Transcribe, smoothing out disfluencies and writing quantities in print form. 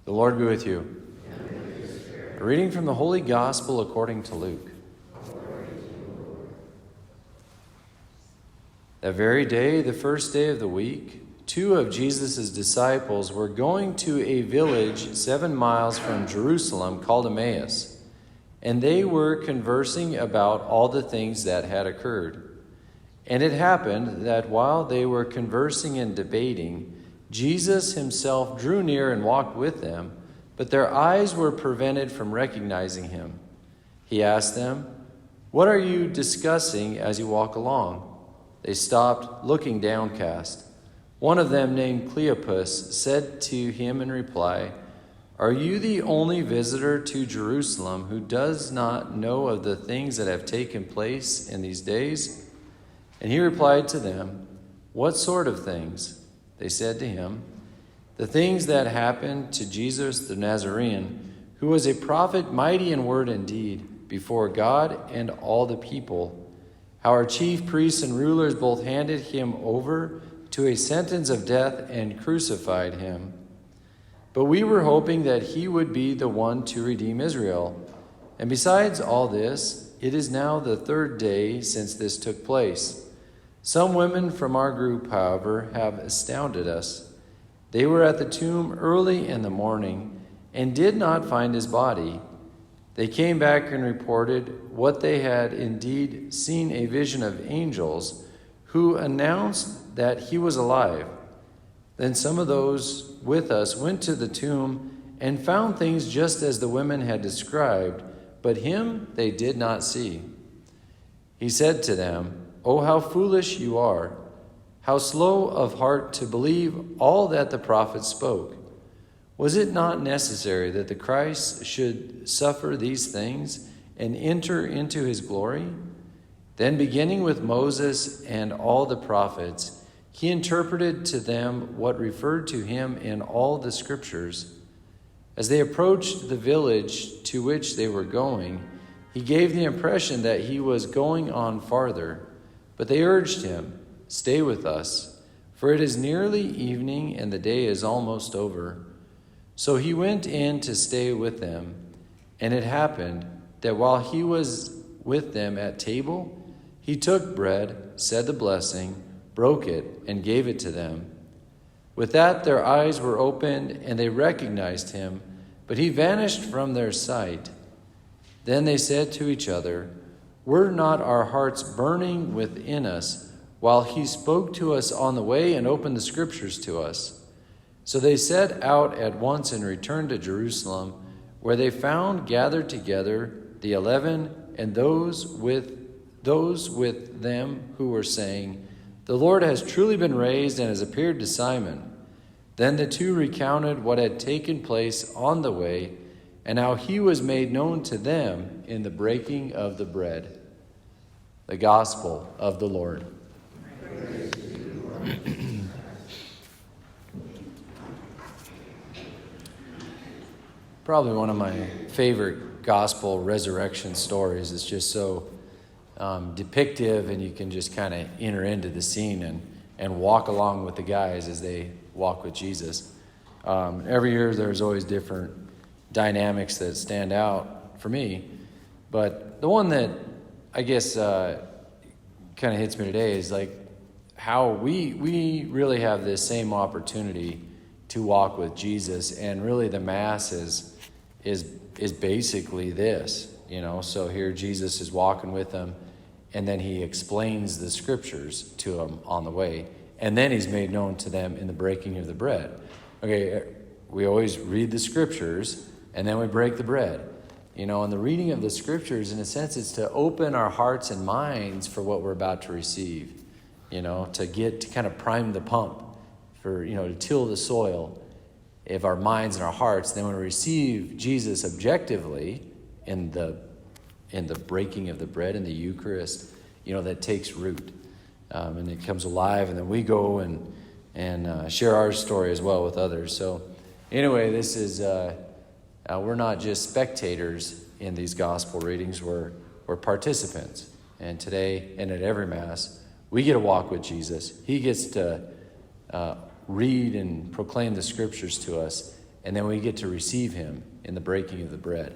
The Lord be with you. A reading from the Holy Gospel according to Luke. That very day, the first day of the week, 2 of Jesus' disciples were going to a village 7 miles from Jerusalem called Emmaus, and they were conversing about all the things that had occurred. And it happened that while they were conversing and debating, Jesus himself drew near and walked with them, but their eyes were prevented from recognizing him. He asked them, "What are you discussing as you walk along?" They stopped, looking downcast. One of them, named Cleopas, said to him in reply, "Are you the only visitor to Jerusalem who does not know of the things that have taken place in these days?" And he replied to them, "What sort of things?" They said to him, "The things that happened to Jesus the Nazarene, who was a prophet mighty in word and deed before God and all the people. How our chief priests and rulers both handed him over to a sentence of death and crucified him. But we were hoping that he would be the one to redeem Israel. And besides all this, it is now the 3rd day since this took place. Some women from our group, however, have astounded us. They were at the tomb early in the morning and did not find his body. They came back and reported what they had indeed seen a vision of angels who announced that he was alive. Then some of those with us went to the tomb and found things just as the women had described, but him they did not see." He said to them, "Oh, how foolish you are! How slow of heart to believe all that the prophets spoke! Was it not necessary that the Christ should suffer these things and enter into his glory?" Then, beginning with Moses and all the prophets, he interpreted to them what referred to him in all the scriptures. As they approached the village to which they were going, he gave the impression that he was going on farther. But they urged him, "Stay with us, for it is nearly evening and the day is almost over." So he went in to stay with them. And it happened that while he was with them at table, he took bread, said the blessing, broke it, and gave it to them. With that their eyes were opened, and they recognized him, but he vanished from their sight. Then they said to each other, "Were not our hearts burning within us while he spoke to us on the way and opened the scriptures to us?" So they set out at once and returned to Jerusalem, where they found gathered together the 11 and those with them who were saying, "The Lord has truly been raised and has appeared to Simon." Then the 2 recounted what had taken place on the way and how he was made known to them in the breaking of the bread. The Gospel of the Lord. Praise to you, Lord. Probably one of my favorite gospel resurrection stories. It's just so depictive, and you can just kind of enter into the scene and walk along with the guys as they walk with Jesus. Every year there's always different dynamics that stand out for me, but the one that I guess kind of hits me today is like how we really have this same opportunity to walk with Jesus, and really the Mass is basically this, So here Jesus is walking with them, and then he explains the scriptures to them on the way, and then he's made known to them in the breaking of the bread. Okay, we always read the scriptures, and then we break the bread. And the reading of the scriptures, in a sense, is to open our hearts and minds for what we're about to receive, to kind of prime the pump for, to till the soil of our minds and our hearts. Then when we receive Jesus objectively in the breaking of the bread in the Eucharist, that takes root, and it comes alive, and then we go and share our story as well with others. So anyway, this is we're not just spectators in these gospel readings, we're participants. And today and at every Mass, we get to walk with Jesus. He gets to read and proclaim the scriptures to us, and then we get to receive him in the breaking of the bread.